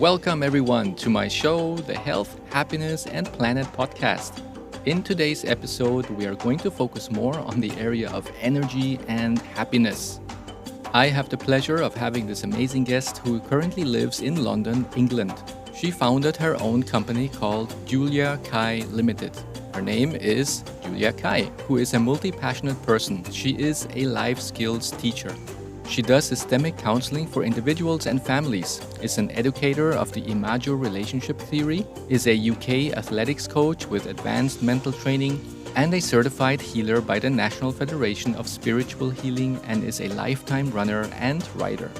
Welcome everyone to my show, the Health, Happiness and Planet podcast. In today's episode, we are going to focus more on the area of energy and happiness. I have the pleasure of having this amazing guest who currently lives in London, England. She founded her own company called Julia Kai Limited. Her name is Julia Kai, who is a multi-passionate person. She is a life skills teacher. She does systemic counseling for individuals and families, is an educator of the Imago Relationship Theory, is a UK athletics coach with advanced mental training, and a certified healer by the National Federation of Spiritual Healing, and is a lifetime runner and writer.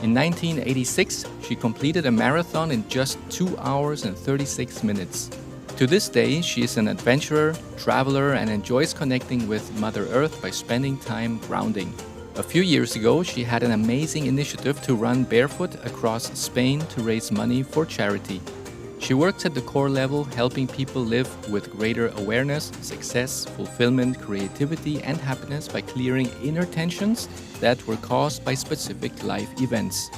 In 1986, she completed a marathon in just 2 hours and 36 minutes. To this day, she is an adventurer, traveler, and enjoys connecting with Mother Earth by spending time grounding. A few years ago, she had an amazing initiative to run barefoot across Spain to raise money for charity. She works at the core level, helping people live with greater awareness, success, fulfillment, creativity, and happiness by clearing inner tensions that were caused by specific life events.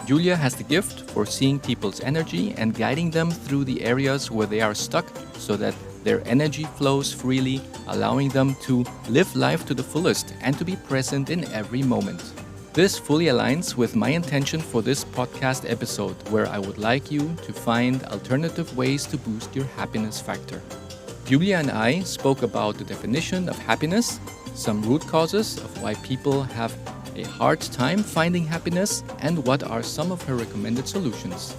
Julia has the gift for seeing people's energy and guiding them through the areas where they are stuck so that their energy flows freely, allowing them to live life to the fullest and to be present in every moment. This fully aligns with my intention for this podcast episode, where I would like you to find alternative ways to boost your happiness factor. Julia and I spoke about the definition of happiness, some root causes of why people have a hard time finding happiness, and what are some of her recommended solutions.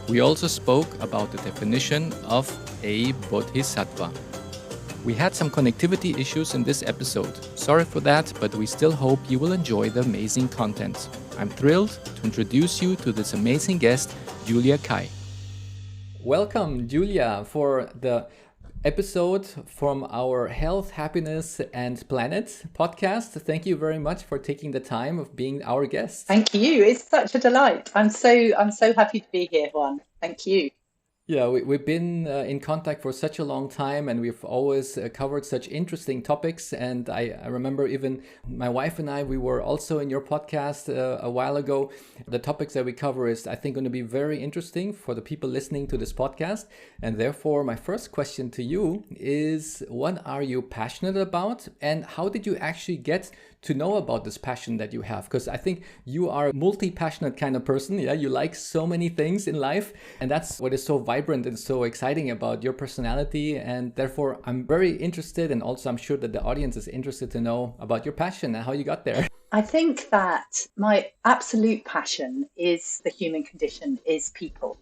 We also spoke about the definition of a Bodhisattva. We had some connectivity issues in this episode. Sorry for that, but we still hope you will enjoy the amazing content. I'm thrilled to introduce you to this amazing guest, Julia Kai. Welcome, Julia, for the episode from our Health, Happiness and Planet podcast. Thank you very much for taking the time of being our guest. Thank you. It's such a delight. I'm so happy to be here, Juan. Thank you. Yeah, we've been in contact for such a long time, and we've always covered such interesting topics. And I remember even my wife and I, we were also in your podcast a while ago. The topics that we cover is, I think, going to be very interesting for the people listening to this podcast. And therefore, my first question to you is, what are you passionate about? And how did you actually get to know about this passion that you have? Because I think you are a multi-passionate kind of person. Yeah, you like so many things in life, and that's what is so vibrant and so exciting about your personality. And therefore, I'm very interested, and also I'm sure that the audience is interested to know about your passion and how you got there. I think that my absolute passion is the human condition, is people.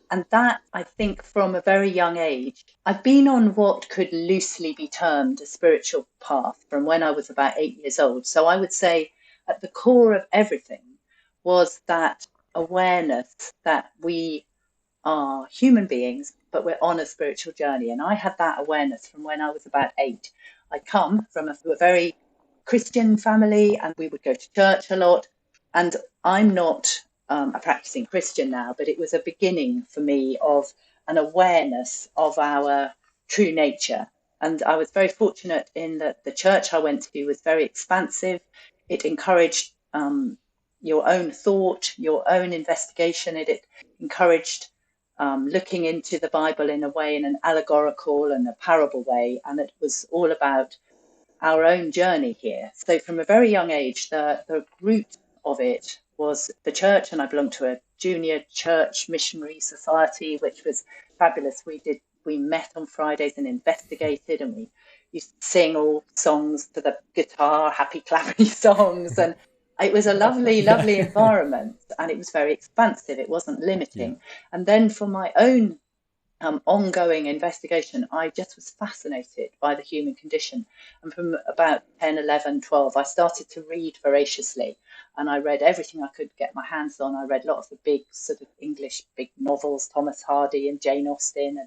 And that, I think, from a very young age, I've been on what could loosely be termed a spiritual path from when I was about 8 years old. So I would say at the core of everything was that awareness that we are human beings, but we're on a spiritual journey. And I had that awareness from when I was about 8. I come from a very Christian family, and we would go to church a lot. And I'm not a practicing Christian now, but it was a beginning for me of an awareness of our true nature. And I was very fortunate in that the church I went to was very expansive. It encouraged your own thought, your own investigation. It encouraged looking into the Bible in a way, in an allegorical and a parable way. And it was all about our own journey here. So from a very young age, the root of it was the church, and I belonged to a junior church missionary society, which was fabulous. We met on Fridays and investigated, and we used to sing all songs to the guitar, happy clappy songs, and it was a lovely environment, and it was very expansive. It wasn't limiting. Yeah. And then for my own ongoing investigation, I just was fascinated by the human condition. And from about 10, 11, 12, I started to read voraciously. And I read everything I could get my hands on. I read a lot of the big sort of English big novels, Thomas Hardy and Jane Austen,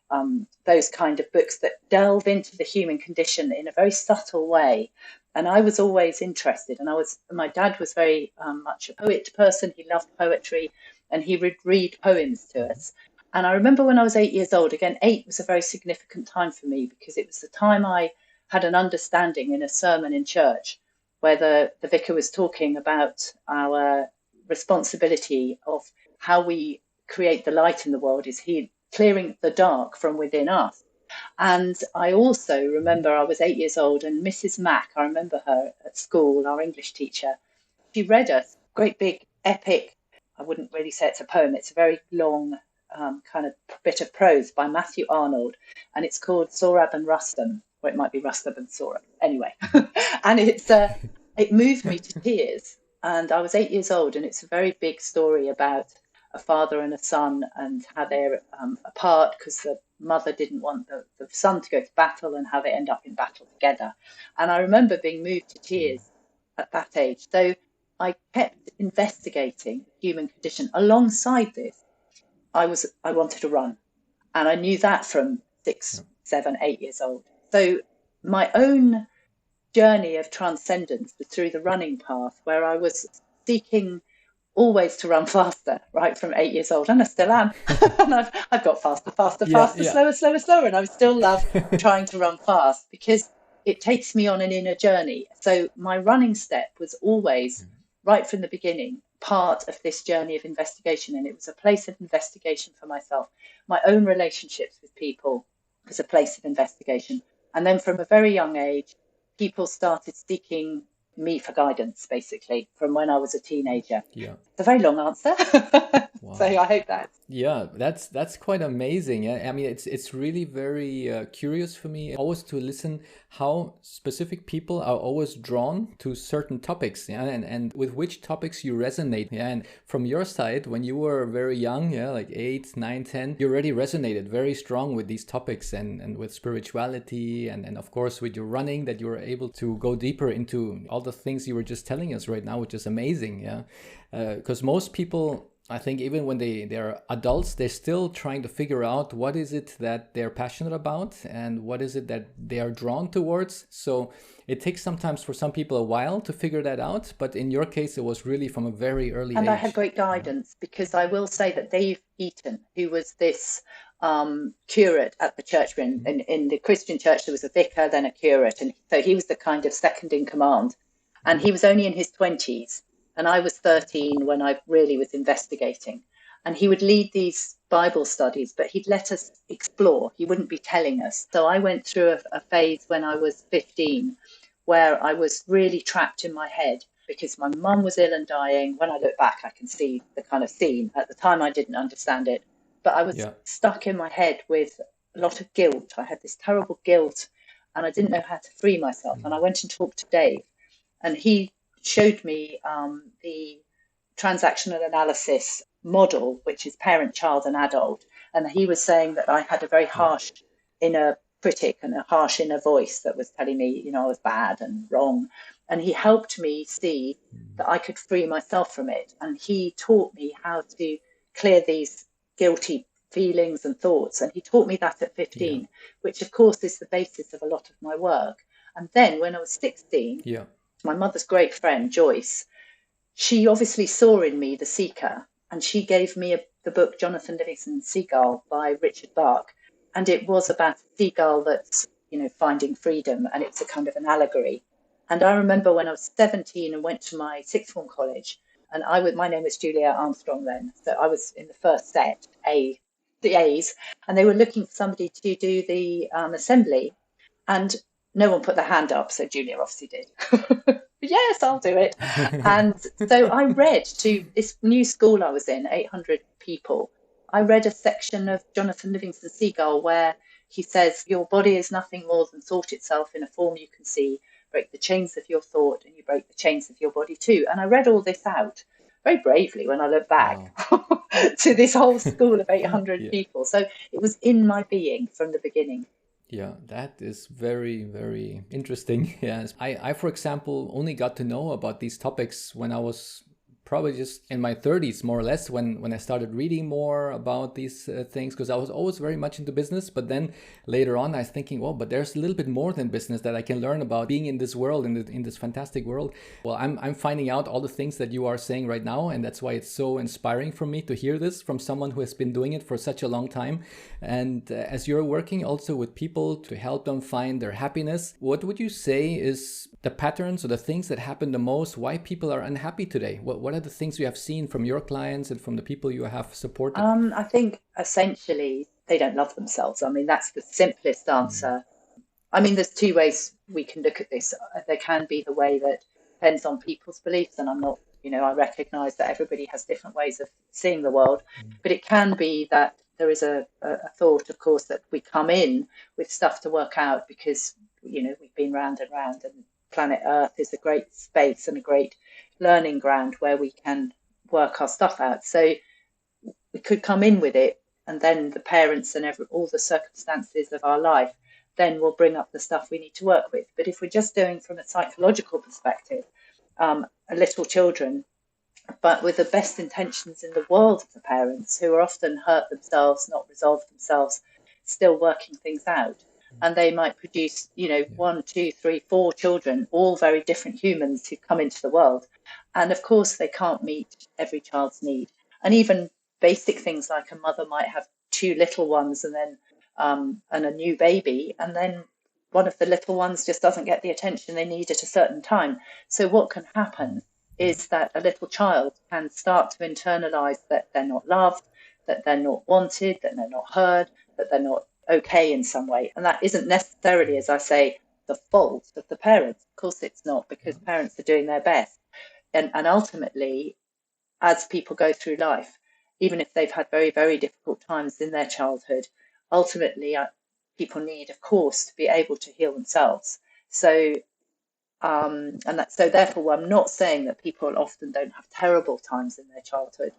and those kind of books that delve into the human condition in a very subtle way. And I was always interested. And my dad was very much a poet person. He loved poetry, and he would read poems to us. And I remember when I was 8 years old, again, 8 was a very significant time for me, because it was the time I had an understanding in a sermon in church where the vicar was talking about our responsibility of how we create the light in the world is clearing the dark from within us. And I also remember I was 8 years old, and Mrs. Mack, I remember her at school, our English teacher, she read us great big epic, I wouldn't really say it's a poem, it's a very long kind of bit of prose by Matthew Arnold, and it's called Sohrab and Rustum, or it might be Rustum and Sohrab. Anyway, and it moved me to tears. And I was 8 years old, and it's a very big story about a father and a son and how they're apart because the mother didn't want the son to go to battle, and how they end up in battle together. And I remember being moved to tears at that age. So I kept investigating the human condition. Alongside this, I wanted to run. And I knew that from 6, 7, 8 years old. So my own journey of transcendence was through the running path, where I was seeking always to run faster, right from 8 years old, and I still am. And I've got faster, slower, and I still love trying to run fast because it takes me on an inner journey. So my running step was always, right from the beginning, part of this journey of investigation, and it was a place of investigation for myself. My own relationships with people was a place of investigation. And then from a very young age, people started seeking me for guidance, basically, from when I was a teenager. Yeah. It's a very long answer. Wow. So I hope that. Yeah, that's quite amazing. I mean, it's really very curious for me always to listen how specific people are always drawn to certain topics, yeah, and with which topics you resonate. Yeah, and from your side, when you were very young, yeah, like 8, 9, 10, you already resonated very strong with these topics and with spirituality and of course with your running, that you were able to go deeper into all the things you were just telling us right now, which is amazing. Yeah, because most people, I think, even when they're adults, they're still trying to figure out what is it that they're passionate about and what is it that they are drawn towards. So it takes sometimes for some people a while to figure that out. But in your case, it was really from a very early age. And I had great guidance, because I will say that Dave Eaton, who was this curate at the church, in the Christian church, there was a vicar, then a curate. And so he was the kind of second in command. And he was only in his 20s. And I was 13 when I really was investigating. And he would lead these Bible studies, but he'd let us explore. He wouldn't be telling us. So I went through a phase when I was 15 where I was really trapped in my head because my mum was ill and dying. When I look back, I can see the kind of scene. At the time, I didn't understand it. But I was stuck in my head with a lot of guilt. I had this terrible guilt and I didn't know how to free myself. And I went and talked to Dave, and he showed me the transactional analysis model, which is parent, child, and adult. And he was saying that I had a very harsh inner critic and a harsh inner voice that was telling me, I was bad and wrong. And he helped me see that I could free myself from it. And he taught me how to clear these guilty feelings and thoughts. And he taught me that at 15, which of course is the basis of a lot of my work. And then when I was 16, my mother's great friend, Joyce, she obviously saw in me the seeker, and she gave me the book Jonathan Livingston's Seagull by Richard Bach. And it was about a seagull that's, finding freedom, and it's a kind of an allegory. And I remember when I was 17 and went to my sixth form college, and my name was Julia Armstrong then, so I was in the first set, the A's, and they were looking for somebody to do the assembly, and no one put their hand up, so Julia obviously did. Yes, I'll do it. And so I read to this new school I was in, 800 people. I read a section of Jonathan Livingston's Seagull where he says, your body is nothing more than thought itself in a form you can see. Break the chains of your thought and you break the chains of your body too. And I read all this out very bravely when I look back to this whole school of 800 people. So it was in my being from the beginning. Yeah, that is very, very interesting. Yes, I, for example, only got to know about these topics when I was probably just in my 30s, more or less, when I started reading more about these things, because I was always very much into business. But then later on, I was thinking, well, but there's a little bit more than business that I can learn about being in this world, in this fantastic world. Well, I'm finding out all the things that you are saying right now, and that's why it's so inspiring for me to hear this from someone who has been doing it for such a long time. And as you're working also with people to help them find their happiness, what would you say is the patterns or the things that happen the most, why people are unhappy today? What are the things you have seen from your clients and from the people you have supported? I think essentially they don't love themselves. I mean, that's the simplest answer. I mean, there's two ways we can look at this. There can be the way that depends on people's beliefs, and I'm not, I recognize that everybody has different ways of seeing the world, but it can be that there is a thought, of course, that we come in with stuff to work out because, we've been round and round, and planet Earth is a great space and a great learning ground where we can work our stuff out. So we could come in with it, and then the parents and all the circumstances of our life then will bring up the stuff we need to work with. But if we're just doing from a psychological perspective, little children, but with the best intentions in the world of the parents, who are often hurt themselves, not resolved themselves, still working things out. And they might produce, 1, 2, 3, 4 children, all very different humans who come into the world. And of course, they can't meet every child's need. And even basic things like a mother might have 2 little ones and then and a new baby, and then one of the little ones just doesn't get the attention they need at a certain time. So what can happen is that a little child can start to internalize that they're not loved, that they're not wanted, that they're not heard, that they're not okay in some way. And that isn't necessarily, as I say, the fault of the parents. Of course it's not, because parents are doing their best. And ultimately, as people go through life, even if they've had very, very difficult times in their childhood, ultimately people need, of course, to be able to heal themselves. So so therefore, I'm not saying that people often don't have terrible times in their childhood,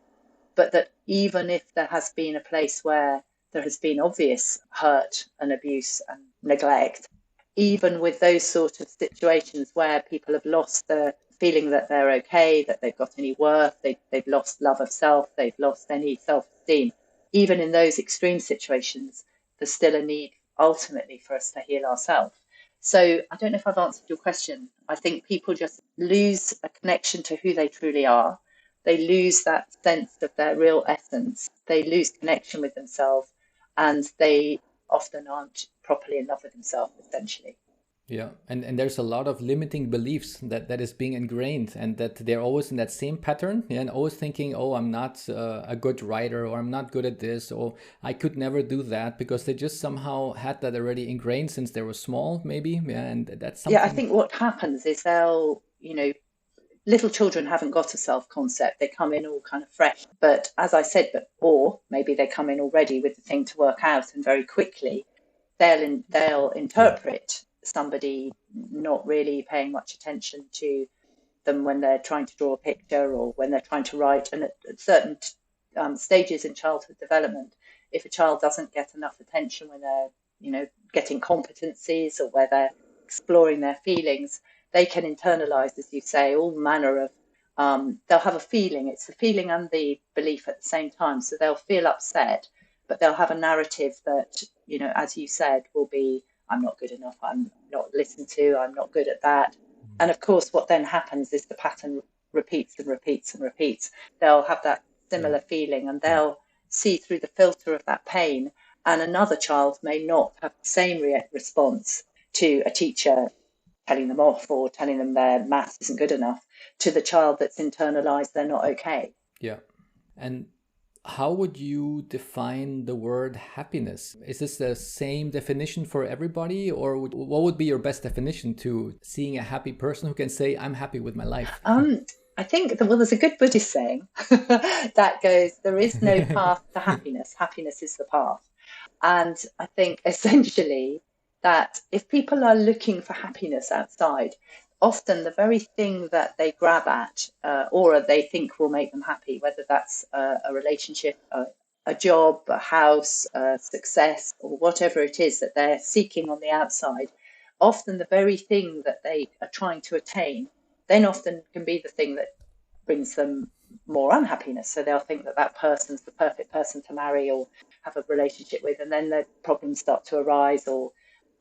but that even if there has been a place where there has been obvious hurt and abuse and neglect, even with those sort of situations where people have lost the feeling that they're okay, that they've got any worth, they've lost love of self, they've lost any self-esteem, even in those extreme situations, there's still a need ultimately for us to heal ourselves. So I don't know if I've answered your question. I think people just lose a connection to who they truly are. They lose that sense of their real essence. They lose connection with themselves, and they often aren't properly in love with themselves, essentially. Yeah, and there's a lot of limiting beliefs that is being ingrained, and that they're always in that same pattern, yeah, and always thinking, oh, I'm not a good writer, or I'm not good at this, or I could never do that, because they just somehow had that already ingrained since they were small, maybe, yeah, and that's something. Yeah, I think what happens is little children haven't got a self-concept. They come in all kind of fresh. But as I said, or maybe they come in already with the thing to work out, and very quickly they'll interpret somebody not really paying much attention to them when they're trying to draw a picture or when they're trying to write. And at certain stages in childhood development, if a child doesn't get enough attention when they're, getting competencies, or where they're exploring their feelings, they can internalize, as you say, all manner of, they'll have a feeling. It's the feeling and the belief at the same time. So they'll feel upset, but they'll have a narrative that, as you said, will be, I'm not good enough, I'm not listened to, I'm not good at that. And of course, what then happens is the pattern repeats and repeats and repeats. They'll have that similar feeling, and they'll see through the filter of that pain. And another child may not have the same response to a teacher telling them off or telling them their maths isn't good enough, to the child that's internalized they're not okay. Yeah. And how would you define the word happiness? Is this the same definition for everybody, or what would be your best definition to seeing a happy person who can say, I'm happy with my life? I think, there's a good Buddhist saying that goes, there is no path to happiness. Happiness is the path. And I think essentially that if people are looking for happiness outside, often the very thing that they grab at or they think will make them happy, whether that's a relationship, a job, a house, success, or whatever it is that they're seeking on the outside, often the very thing that they are trying to attain then often can be the thing that brings them more unhappiness. So they'll think that person's the perfect person to marry or have a relationship with, and then the problems start to arise, or,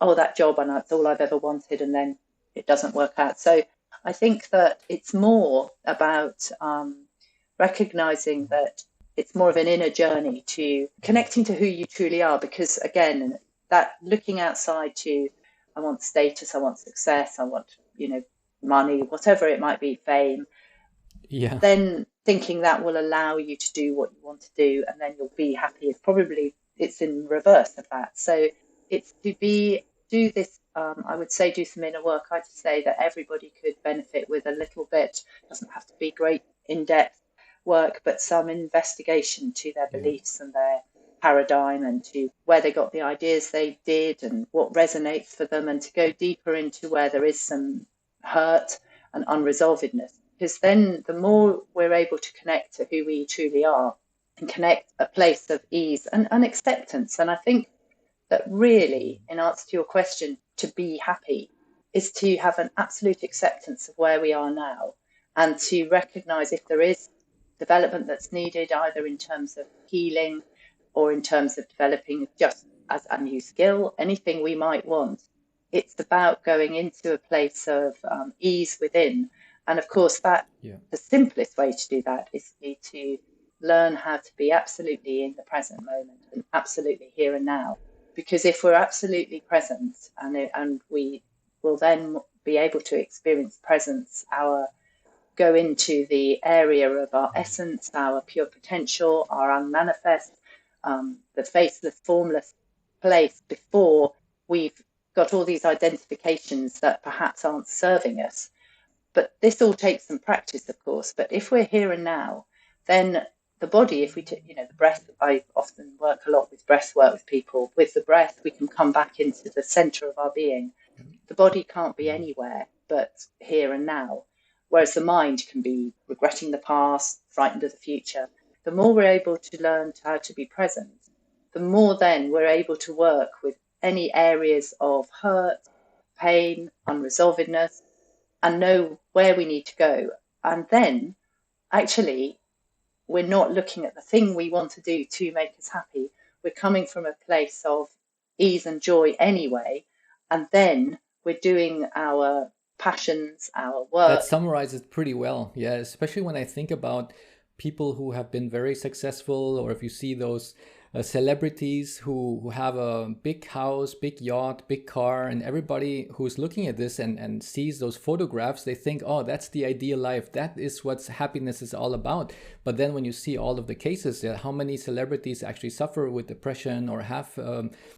oh, that job, and that's all I've ever wanted, and then it doesn't work out. So I think that it's more about recognizing that it's more of an inner journey to connecting to who you truly are, because again, that looking outside to, I want status, I want success, I want, money, whatever it might be, fame, Yeah. then thinking that will allow you to do what you want to do and then you'll be happy is probably, it's in reverse of that. So it's to be, do this, I would say do some inner work. I'd say that everybody could benefit with a little bit, doesn't have to be great in-depth work, but some investigation to their Yeah. beliefs and their paradigm and to where they got the ideas they did and what resonates for them, and to go deeper into where there is some hurt and unresolvedness. Because then the more we're able to connect to who we truly are and connect a place of ease and acceptance. And I think that really, in answer to your question, to be happy is to have an absolute acceptance of where we are now and to recognize if there is development that's needed, either in terms of healing or in terms of developing just as a new skill, anything we might want. It's about going into a place of ease within. And of course, that Yeah. the simplest way to do that is to learn how to be absolutely in the present moment and absolutely here and now. Because if we're absolutely present and we will then be able to experience presence, our go into the area of our essence, our pure potential, our unmanifest, the faceless, formless place before we've got all these identifications that perhaps aren't serving us. But this all takes some practice, of course. But if we're here and now, then the body, if we take, the breath, I often work a lot with breath work with people. With the breath, we can come back into the center of our being. The body can't be anywhere but here and now, whereas the mind can be regretting the past, frightened of the future. The more we're able to learn how to be present, the more then we're able to work with any areas of hurt, pain, unresolvedness, and know where we need to go. And then actually, we're not looking at the thing we want to do to make us happy. We're coming from a place of ease and joy anyway. And then we're doing our passions, our That work. summarizes pretty well. Yeah, especially when I think about people who have been very successful, or if you see those celebrities who have a big house, big yacht, big car, and everybody who's looking at this and sees those photographs, they think, oh, that's the ideal life. That is what happiness is all about. But then when you see all of the cases, how many celebrities actually suffer with depression or have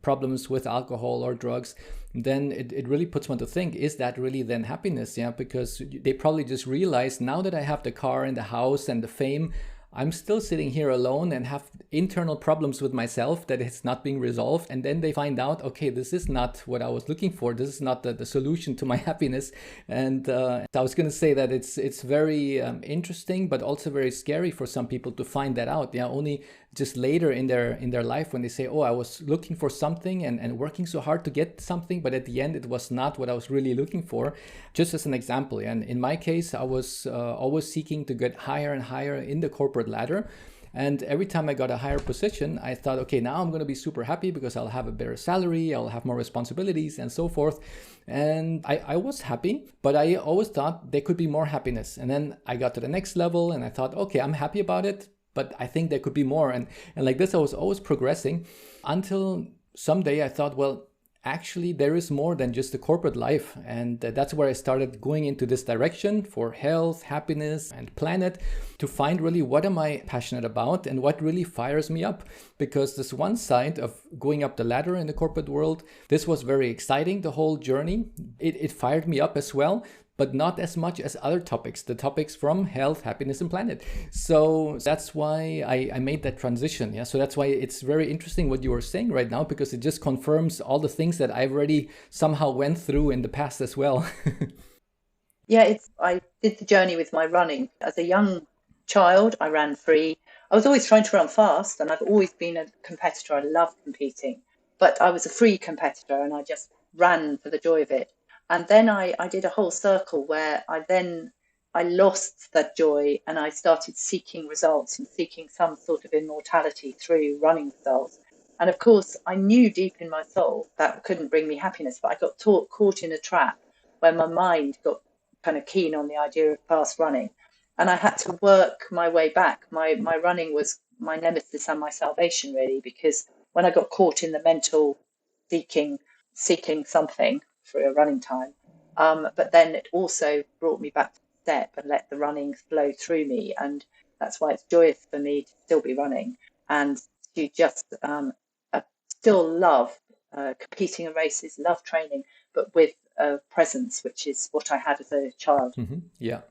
problems with alcohol or drugs, then it really puts one to think, is that really then happiness? Yeah, because they probably just realize, now that I have the car and the house and the fame, I'm still sitting here alone and have internal problems with myself that it's not being resolved. And then they find out, okay, this is not what I was looking for. This is not the solution to my happiness. And I was going to say that it's very interesting, but also very scary for some people to find that out. Yeah, only just later in their life, when they say, oh, I was looking for something and working so hard to get something, but at the end it was not what I was really looking for. Just as an example, and in my case, I was always seeking to get higher and higher in the corporate ladder. And every time I got a higher position, I thought, okay, now I'm going to be super happy because I'll have a better salary, I'll have more responsibilities and so forth. And I was happy, but I always thought there could be more happiness. And then I got to the next level and I thought, okay, I'm happy about it, but I think there could be more. And like this, I was always progressing until someday I thought, well, actually, there is more than just the corporate life. And that's where I started going into this direction for health, happiness, and planet, to find really what am I passionate about and what really fires me up. Because this one side of going up the ladder in the corporate world, this was very exciting, the whole journey. It fired me up as well, but not as much as other topics, the topics from health, happiness, and planet. So that's why I made that transition. Yeah. So that's why it's very interesting what you were saying right now, because it just confirms all the things that I've already somehow went through in the past as well. Yeah, I did the journey with my running. As a young child, I ran free. I was always trying to run fast, and I've always been a competitor. I love competing, but I was a free competitor and I just ran for the joy of it. And then I did a whole circle where I lost that joy and I started seeking results and seeking some sort of immortality through running results. And of course, I knew deep in my soul that couldn't bring me happiness, but I got caught in a trap where my mind got kind of keen on the idea of fast running. And I had to work my way back. My running was my nemesis and my salvation, really, because when I got caught in the mental seeking seeking something for a running time, but then it also brought me back to step and let the running flow through me. And that's why it's joyous for me to still be running and to just still love competing in races, love training, but with presence, which is what I had as a child. Yeah.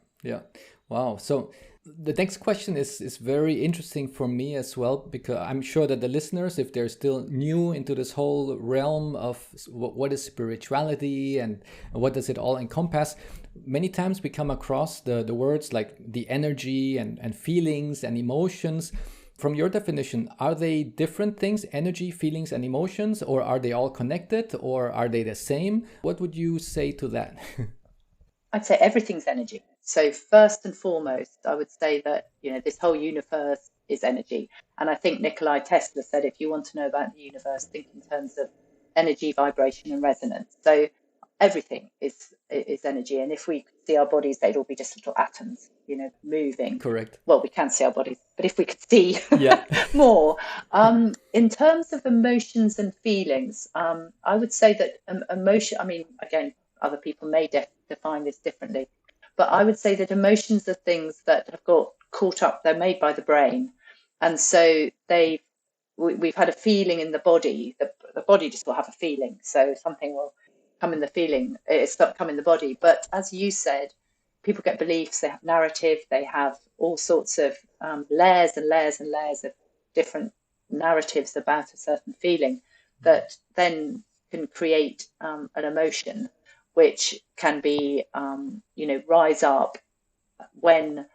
Wow. So the next question is very interesting for me as well, because I'm sure that the listeners, if they're still new into this whole realm of what is spirituality and what does it all encompass, many times we come across the words like the energy and feelings and emotions. From your definition, are they different things, energy, feelings, and emotions, or are they all connected, or are they the same? What would you say to that? I'd say everything's energy. So first and foremost, I would say that, this whole universe is energy. And I think Nikola Tesla said, if you want to know about the universe, think in terms of energy, vibration, and resonance. So everything is energy. And if we could see our bodies, they'd all be just little atoms, moving. Correct. Well, we can see our bodies, but if we could see more. In terms of emotions and feelings, I would say that emotion, again, other people may define this differently, but I would say that emotions are things that have got caught up. They're made by the brain. And so we've had a feeling in the body. The body just will have a feeling. So something will come in the feeling, it's not come in the body. But as you said, people get beliefs, they have narrative, they have all sorts of layers and layers and layers of different narratives about a certain feeling that then can create an emotion, which can be, rise up when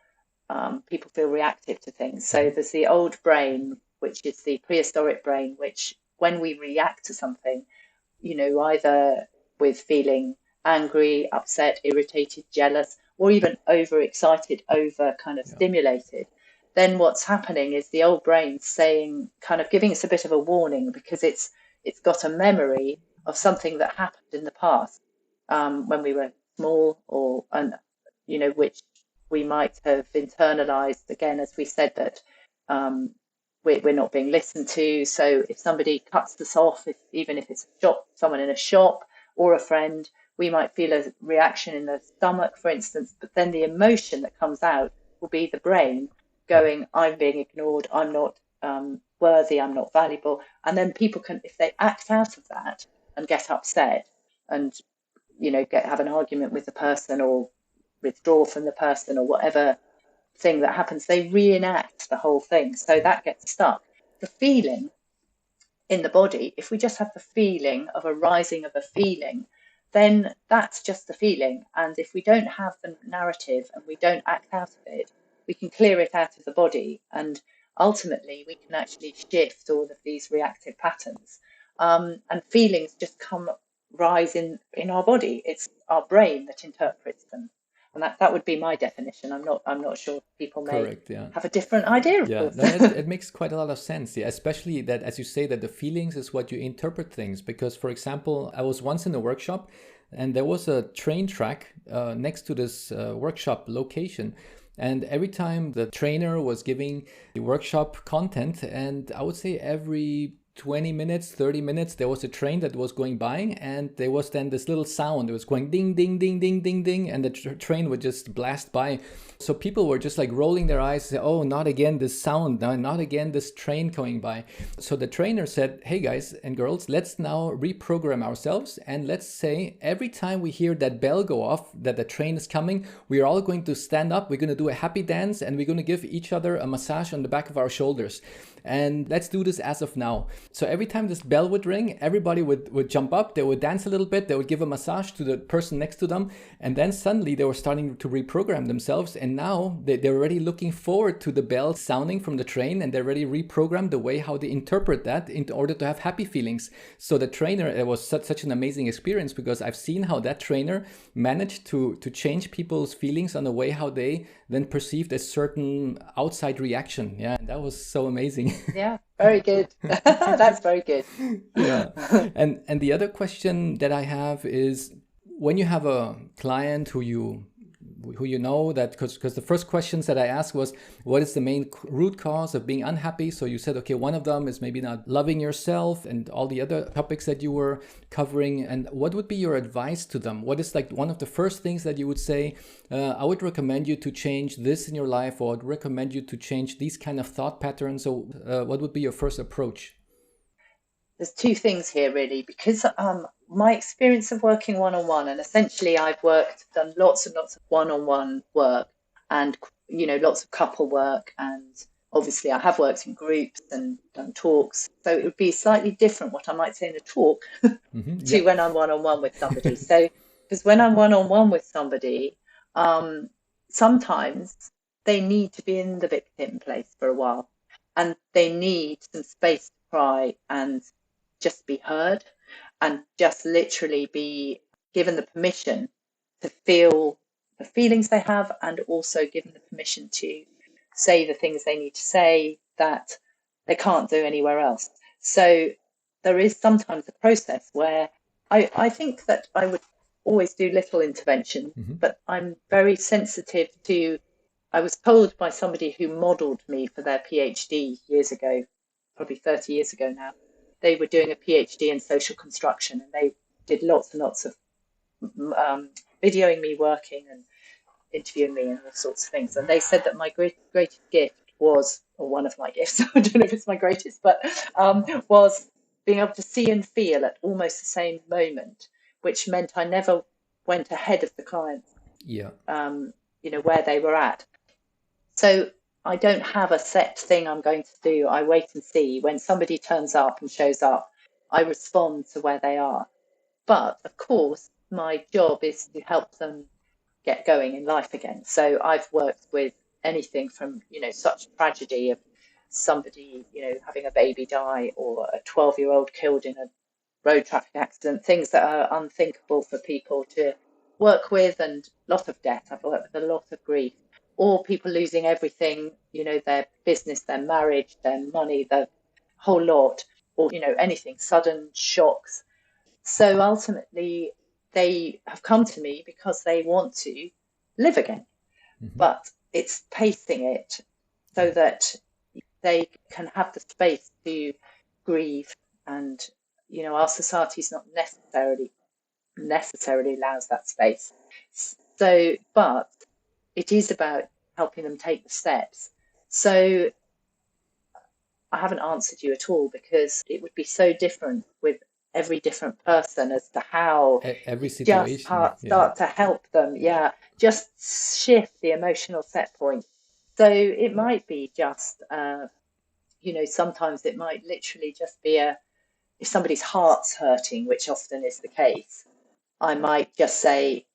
people feel reactive to things. So there's the old brain, which is the prehistoric brain, which when we react to something, either with feeling angry, upset, irritated, jealous, or even overexcited, over kind of stimulated, then what's happening is the old brain saying, kind of giving us a bit of a warning, because it's got a memory of something that happened in the past when we were small, which we might have internalized, again, as we said, that we're not being listened to. So if somebody cuts us off, even if it's someone in a shop or a friend, we might feel a reaction in the stomach, for instance, but then the emotion that comes out will be the brain going, I'm being ignored, I'm not worthy, I'm not valuable. And then people can, if they act out of that and get upset and, have an argument with the person or withdraw from the person or whatever thing that happens, they reenact the whole thing. So that gets stuck. The feeling in the body, if we just have the feeling of a rising of a feeling, then that's just the feeling. And if we don't have the narrative and we don't act out of it, we can clear it out of the body. And ultimately, we can actually shift all of these reactive patterns. And feelings just rise in our body. It's our brain that interprets them. And that would be my definition. I'm not sure people may have a different idea. Of course. It makes quite a lot of sense. Yeah, especially that, as you say, that the feelings is what you interpret things. Because, for example, I was once in a workshop, and there was a train track next to this workshop location. And every time the trainer was giving the workshop content, and I would say every 20 minutes, 30 minutes, there was a train that was going by, and there was then this little sound. It was going ding, ding, ding, ding, ding, ding, and the train would just blast by. So people were just like rolling their eyes, say, oh, not again this sound, not again this train going by. So the trainer said, hey guys and girls, let's now reprogram ourselves, and let's say every time we hear that bell go off, that the train is coming, we're all going to stand up, we're going to do a happy dance, and we're going to give each other a massage on the back of our shoulders. And let's do this as of now. So every time this bell would ring, everybody would jump up, they would dance a little bit, they would give a massage to the person next to them, and then suddenly they were starting to reprogram themselves, and now they're already looking forward to the bell sounding from the train, and they're already reprogrammed the way how they interpret that in order to have happy feelings. So the trainer, it was such an amazing experience, because I've seen how that trainer managed to change people's feelings on the way how they then perceived a certain outside reaction. Yeah, and that was so amazing. Yeah, very good. That's very good. Yeah. And the other question that I have is, when you have a client who you who you know, that because the first questions that I asked was, what is the main root cause of being unhappy? So you said, okay, one of them is maybe not loving yourself, and all the other topics that you were covering. And what would be your advice to them? What is like one of the first things that you would say, I would recommend you to change this in your life, or I'd recommend you to change these kind of thought patterns? So what would be your first approach? There's two things here really, because my experience of working one-on-one, and essentially I've done lots and lots of one-on-one work, and lots of couple work, and obviously I have worked in groups and done talks, so it would be slightly different what I might say in a talk to when I'm one-on-one with somebody. So because when I'm one-on-one with somebody, sometimes they need to be in the victim place for a while, and they need some space to cry and just be heard, and just literally be given the permission to feel the feelings they have, and also given the permission to say the things they need to say that they can't do anywhere else. So there is sometimes a process where I think that I would always do little intervention, but I'm very sensitive to, I was told by somebody who modelled me for their PhD years ago, probably 30 years ago now. They were doing a PhD in social construction, and they did lots and lots of videoing me working and interviewing me and all sorts of things. And they said that my greatest gift was, or one of my gifts, I don't know if it's my greatest, but was being able to see and feel at almost the same moment, which meant I never went ahead of the client, where they were at. So I don't have a set thing I'm going to do. I wait and see. When somebody turns up and shows up, I respond to where they are. But of course, my job is to help them get going in life again. So I've worked with anything from, such tragedy of somebody, having a baby die, or a 12-year-old killed in a road traffic accident, things that are unthinkable for people to work with, and a lot of death. I've worked with a lot of grief. Or people losing everything, their business, their marriage, their money, the whole lot, or, anything, sudden shocks. So ultimately, they have come to me because they want to live again. But it's pacing it so that they can have the space to grieve. And, our society's not necessarily allows that space. So, but it is about helping them take the steps. So I haven't answered you at all, because it would be so different with every different person as to how every situation start to help them. Just shift the emotional set point. So it might be just, sometimes it might literally just be if somebody's heart's hurting, which often is the case, I might just say,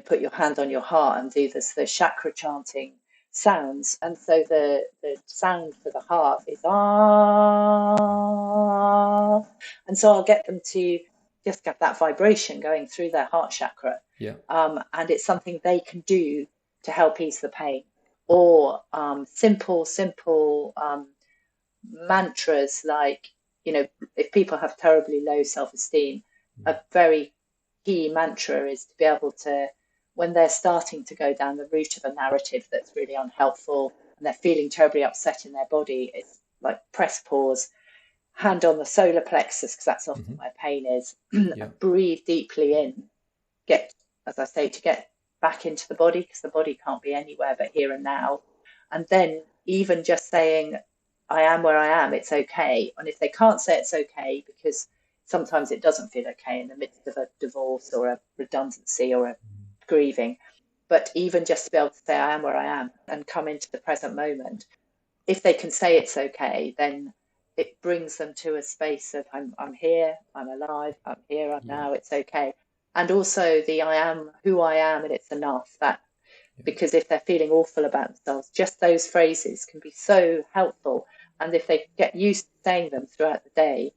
put your hand on your heart and do the chakra chanting sounds. And so the sound for the heart is ah. And so I'll get them to just get that vibration going through their heart chakra. And it's something they can do to help ease the pain. Or simple mantras, like, if people have terribly low self-esteem, a very key mantra is to be able to, when they're starting to go down the route of a narrative that's really unhelpful and they're feeling terribly upset in their body, it's like press pause, hand on the solar plexus, because that's often where pain is. Breathe deeply in, get, as I say, to get back into the body, because the body can't be anywhere but here and now. And then even just saying, I am where I am, it's okay. And if they can't say it's okay, because sometimes it doesn't feel okay in the midst of a divorce or a redundancy or a grieving, but even just to be able to say, I am where I am, and come into the present moment. If they can say it's okay, then it brings them to a space of, I'm here, I'm alive, I'm here, I'm now, it's okay. And also the I am who I am and it's enough, that because if they're feeling awful about themselves, just those phrases can be so helpful. And if they get used to saying them throughout the day,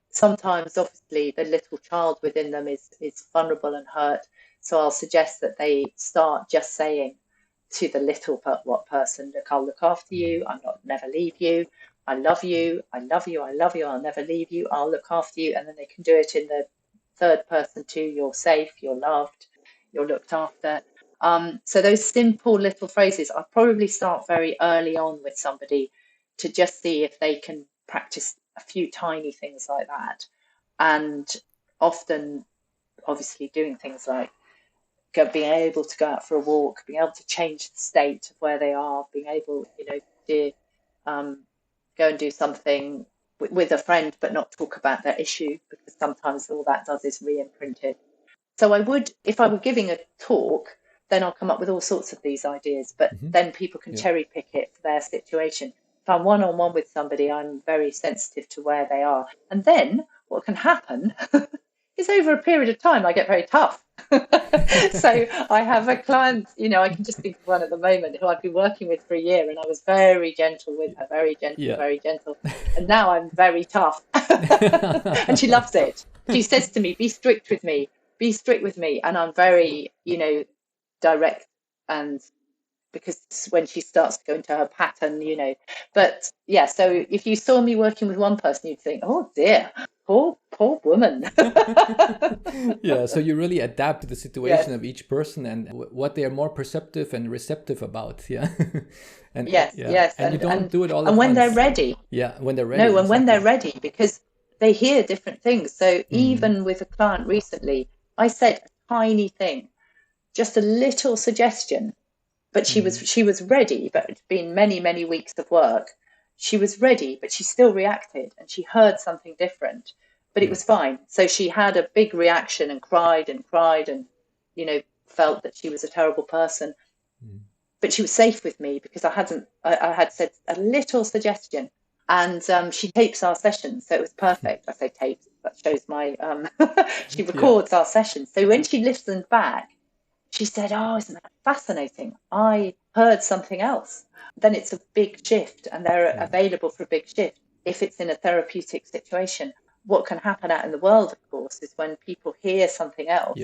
sometimes obviously the little child within them is vulnerable and hurt. So I'll suggest that they start just saying to the little person, look, I'll look after you, never leave you, I love you, I love you, I love you, I'll never leave you, I'll look after you. And then they can do it in the third person too, you're safe, you're loved, you're looked after. So those simple little phrases, I'll probably start very early on with somebody to just see if they can practice a few tiny things like that. And often, obviously, doing things like being able to go out for a walk, being able to change the state of where they are, being able, to go and do something with a friend, but not talk about their issue, because sometimes all that does is re-imprint it. So I would, if I were giving a talk, then I'll come up with all sorts of these ideas, but then people can cherry pick it for their situation. If I'm one-on-one with somebody, I'm very sensitive to where they are. And then what can happen is over a period of time, I get very tough. So I have a client, I can just think of one at the moment who I've been working with for a year, and I was very gentle with her, very gentle, very gentle. And now I'm very tough. And she loves it. She says to me, be strict with me. Be strict with me. And I'm very, direct, and because when she starts to go into her pattern, but yeah, so if you saw me working with one person, you'd think, oh dear, poor woman. Yeah, so you really adapt to the situation of each person and what they are more perceptive and receptive about. Yeah. And yes. And you don't do it all at and when once. they're ready. Yeah, when they're ready. No, and when they're ready, because they hear different things. So even with a client recently, I said a tiny thing, just a little suggestion, but she was ready, but it's been many, many weeks of work. She was ready, but she still reacted, and she heard something different, but it was fine. So she had a big reaction and cried and felt that she was a terrible person. But she was safe with me because I had said a little suggestion. And she tapes our sessions, so it was perfect. I say tapes, that shows my she records our sessions. So when she listened back, she said, oh, isn't that fascinating? I heard something else. Then it's a big shift, and they're available for a big shift if it's in a therapeutic situation. What can happen out in the world, of course, is when people hear something else,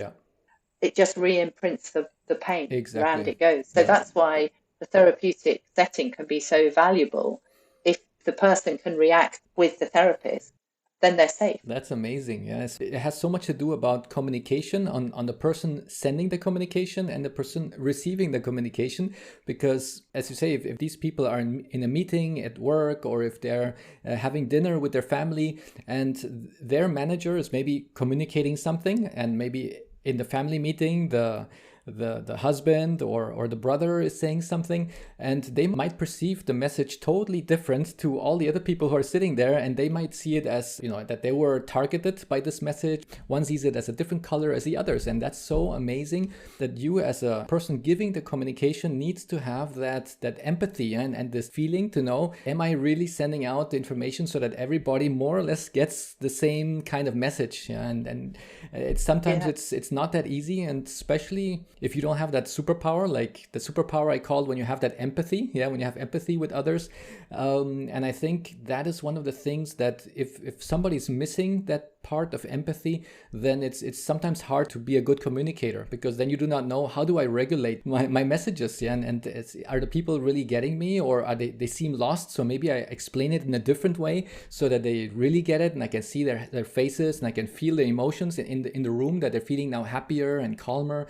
it just re-imprints the pain. Around it goes. So that's why the therapeutic setting can be so valuable. If the person can react with the therapist, then they're safe. That's amazing. Yes, it has so much to do about communication on the person sending the communication and the person receiving the communication. Because as you say, if these people are in a meeting at work, or if they're having dinner with their family and their manager is maybe communicating something, and maybe in the family meeting, the husband or the brother is saying something, and they might perceive the message totally different to all the other people who are sitting there, and they might see it as, that they were targeted by this message. One sees it as a different color as the others, and that's so amazing that you as a person giving the communication needs to have that empathy and this feeling to know, am I really sending out the information so that everybody more or less gets the same kind of message? And it's sometimes it's not that easy, and especially if you don't have that superpower, like the superpower I called when you have that empathy, when you have empathy with others. And I think that is one of the things that if somebody's missing that part of empathy, then it's sometimes hard to be a good communicator, because then you do not know, how do I regulate my messages? And are the people really getting me, or are they seem lost? So maybe I explain it in a different way so that they really get it, and I can see their faces, and I can feel the emotions in the room, that they're feeling now happier and calmer.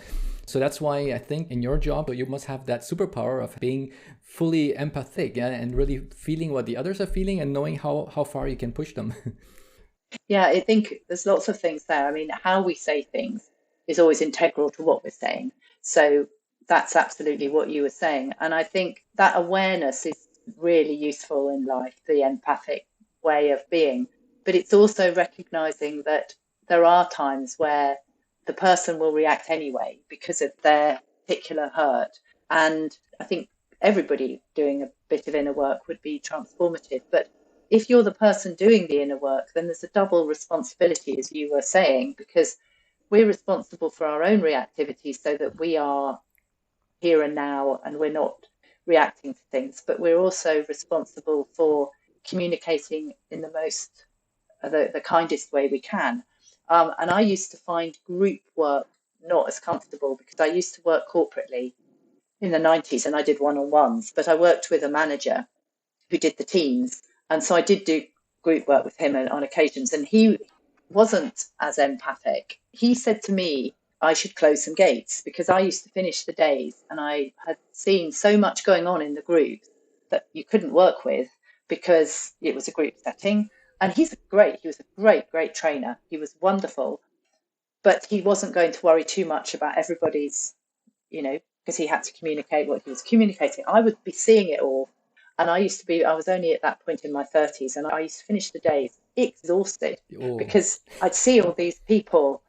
So that's why I think in your job, you must have that superpower of being fully empathic, and really feeling what the others are feeling, and knowing how far you can push them. Yeah, I think there's lots of things there. I mean, how we say things is always integral to what we're saying. So that's absolutely what you were saying. And I think that awareness is really useful in life, the empathic way of being. But it's also recognizing that there are times where the person will react anyway because of their particular hurt. And I think everybody doing a bit of inner work would be transformative. But if you're the person doing the inner work, then there's a double responsibility, as you were saying, because we're responsible for our own reactivity, so that we are here and now and we're not reacting to things. But we're also responsible for communicating in the kindest way we can. And I used to find group work not as comfortable, because I used to work corporately in the 90s, and I did one-on-ones, but I worked with a manager who did the teams. And so I did do group work with him on occasions, and he wasn't as empathic. He said to me, I should close some gates, because I used to finish the days and I had seen so much going on in the group that you couldn't work with because it was a group setting. And he was a great trainer. He was wonderful, but he wasn't going to worry too much about everybody's, because he had to communicate what he was communicating. I would be seeing it all. And I was only at that point in my 30s, and I used to finish the days exhausted because I'd see all these people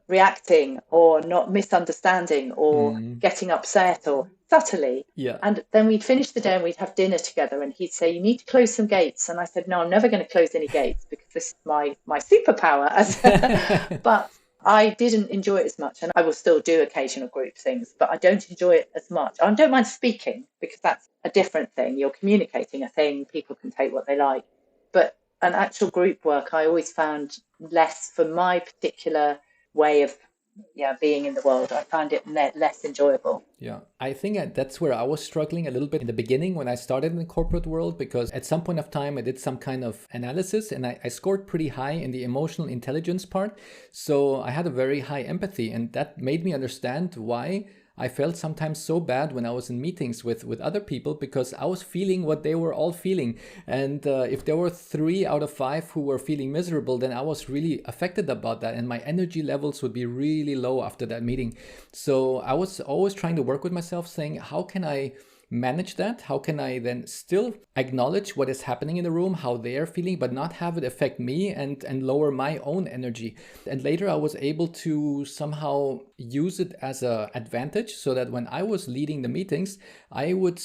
reacting or not misunderstanding or getting upset or subtly. And then we'd finish the day and we'd have dinner together, and he'd say, you need to close some gates. And I said, no, I'm never going to close any gates because this is my superpower. But I didn't enjoy it as much, and I will still do occasional group things, but I don't enjoy it as much. I don't mind speaking because that's a different thing. You're communicating a thing, people can take what they like. But an actual group work, I always found less, for my particular way of being in the world, I found it less enjoyable. Yeah, I think that's where I was struggling a little bit in the beginning when I started in the corporate world, because at some point of time I did some kind of analysis and I scored pretty high in the emotional intelligence part. So I had a very high empathy, and that made me understand why I felt sometimes so bad when I was in meetings with other people, because I was feeling what they were all feeling. And if there were 3 out of 5 who were feeling miserable, then I was really affected about that. And my energy levels would be really low after that meeting. So I was always trying to work with myself, saying, how can I manage that? How can I then still acknowledge what is happening in the room, how they are feeling, but not have it affect me and lower my own energy? And later I was able to somehow use it as an advantage, so that when I was leading the meetings, I would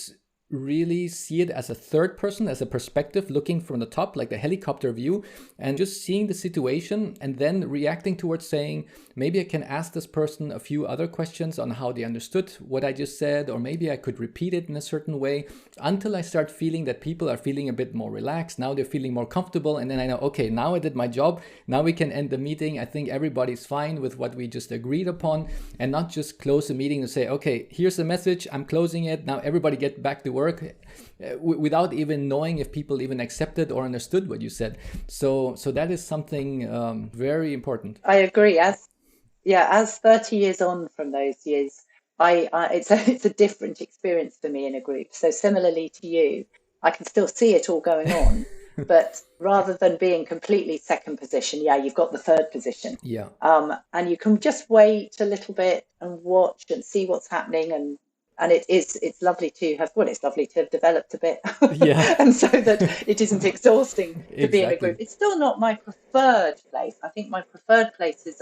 really see it as a third person, as a perspective, looking from the top, like the helicopter view, and just seeing the situation and then reacting towards saying, maybe I can ask this person a few other questions on how they understood what I just said, or maybe I could repeat it in a certain way, until I start feeling that people are feeling a bit more relaxed. Now they're feeling more comfortable, and then I know, okay, now I did my job. Now we can end the meeting. I think everybody's fine with what we just agreed upon, and not just close the meeting and say, okay, here's the message, I'm closing it. Now everybody get back to work, without even knowing if people even accepted or understood what you said. So that is something very important. I agree. As 30 years on from those years, it's a different experience for me in a group. So similarly to you, I can still see it all going on, but rather than being completely second position, you've got the third position. And you can just wait a little bit and watch and see what's happening, and it's lovely to have developed a bit, and so that it isn't exhausting to be in a group. It's still not my preferred place. I think my preferred place is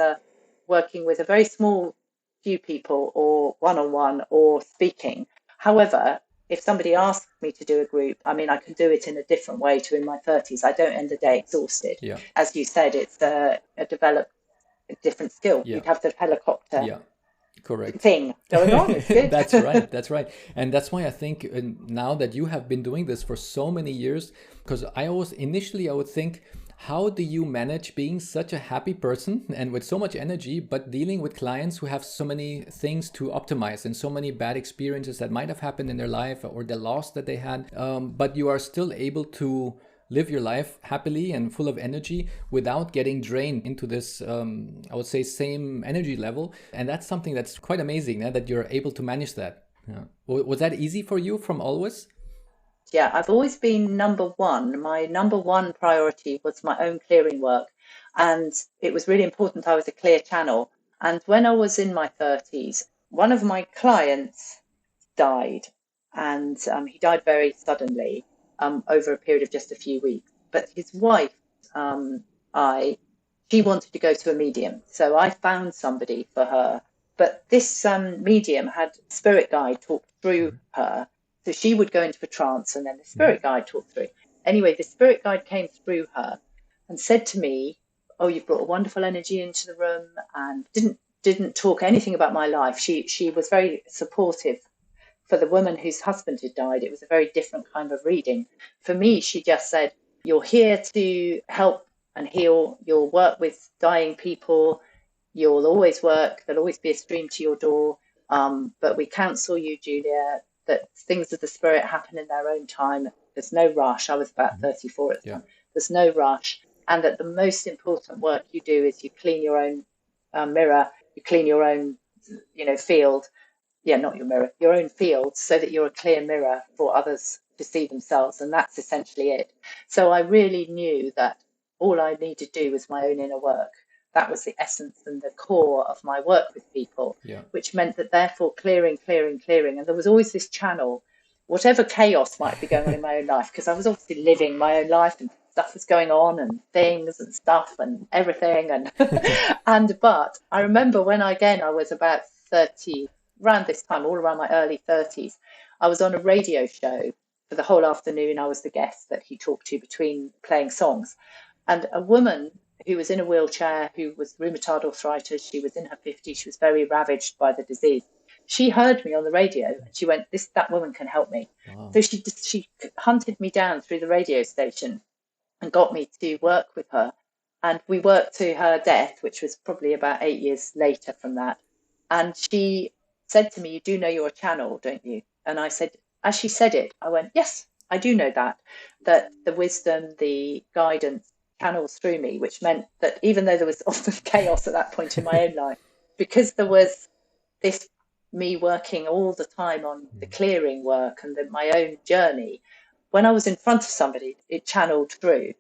working with a very small few people, or one-on-one, or speaking. However, if somebody asks me to do a group, I mean, I can do it in a different way to in my 30s. I don't end the day exhausted. As you said, it's a developed different skill. You'd have the helicopter correct thing going on. It's good. That's right. And that's why I think now that you have been doing this for so many years, because I would think, how do you manage being such a happy person and with so much energy, but dealing with clients who have so many things to optimize and so many bad experiences that might have happened in their life, or the loss that they had, but you are still able to live your life happily and full of energy without getting drained into this, I would say, same energy level. And that's something that's quite amazing, that you're able to manage that. Was that easy for you from always? I've always been number one. My number one priority was my own clearing work. And it was really important I was a clear channel. And when I was in my 30s, one of my clients died. And he died very suddenly, over a period of just a few weeks. But his wife, she wanted to go to a medium. So I found somebody for her. But this medium had spirit guide talk through her. So she would go into a trance, and then the spirit guide talked through. Anyway, the spirit guide came through her and said to me, "Oh, you've brought a wonderful energy into the room," and didn't talk anything about my life. She was very supportive. For the woman whose husband had died, it was a very different kind of reading. For me, she just said, "You're here to help and heal. You'll work with dying people. You'll always work. There'll always be a stream to your door. But we counsel you, Julia, that things of the spirit happen in their own time. There's no rush." I was about 34 at the time. There's no rush. And that the most important work you do is you clean your own mirror, you clean your own, field. Yeah, not your mirror, your own field, so that you're a clear mirror for others to see themselves. And that's essentially it. So I really knew that all I needed to do was my own inner work. That was the essence and the core of my work with people, which meant that therefore clearing. And there was always this channel, whatever chaos might be going on in my own life, because I was obviously living my own life and stuff was going on and things and stuff and everything. And but I remember when I was about 30, around this time, all around my early 30s, I was on a radio show for the whole afternoon. I was the guest that he talked to between playing songs. And a woman who was in a wheelchair, who was rheumatoid arthritis, she was in her 50s, she was very ravaged by the disease. She heard me on the radio and she went, that woman can help me. Wow. So she hunted me down through the radio station and got me to work with her. And we worked to her death, which was probably about 8 years later from that. And she said to me, you do know you're a channel, don't you? And I said, as she said it, I went, yes, I do know that the wisdom, the guidance channels through me, which meant that even though there was often chaos at that point in my own life, because there was this me working all the time on the clearing work and my own journey, when I was in front of somebody, it channeled through.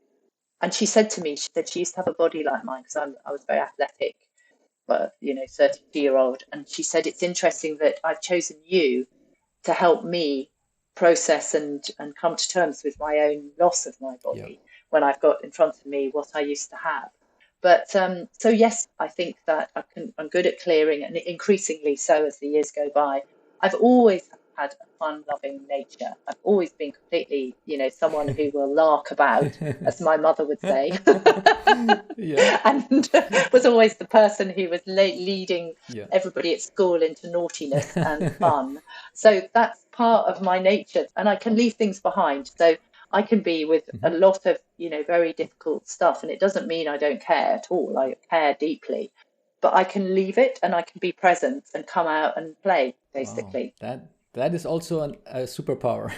And she said to me, she used to have a body like mine because I was very athletic, but 32-year-old. And she said, it's interesting that I've chosen you to help me process and come to terms with my own loss of my body when I've got in front of me what I used to have. But so yes, I think that I'm good at clearing, and increasingly so as the years go by. I've always had a fun-loving nature. I've always been completely, someone who will lark about, as my mother would say, and was always the person who was leading everybody at school into naughtiness and fun. So that's part of my nature, and I can leave things behind. So I can be with a lot of, very difficult stuff, and it doesn't mean I don't care at all. I care deeply, but I can leave it and I can be present and come out and play, basically. Wow, that is also a superpower.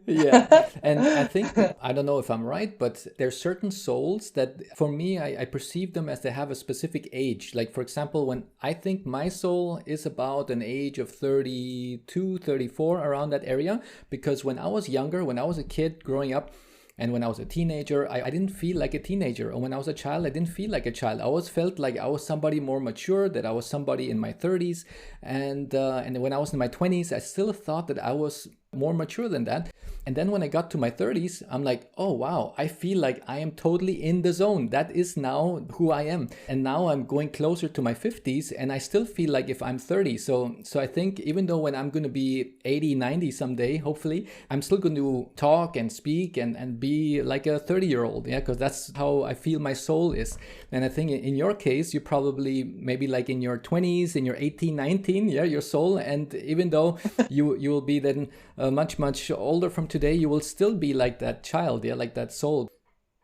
Yeah. And I think, I don't know if I'm right, but there's certain souls that for me, I perceive them as they have a specific age. Like, for example, when I think my soul is about an age of 32, 34, around that area, because when I was younger, when I was a kid growing up, and when I was a teenager, I didn't feel like a teenager. Or when I was a child, I didn't feel like a child. I always felt like I was somebody more mature, that I was somebody in my 30s. And when I was in my 20s, I still thought that I was more mature than that. And then when I got to my 30s, I'm like, oh, wow, I feel like I am totally in the zone. That is now who I am. And now I'm going closer to my 50s and I still feel like if I'm 30. So I think even though when I'm going to be 80, 90 someday, hopefully, I'm still going to talk and speak and be like a 30-year-old. Yeah, because that's how I feel my soul is. And I think in your case, you probably maybe like in your 20s, in your 18, 19, your soul. And even though you will be then much, much older from today, you will still be like that child, like that soul.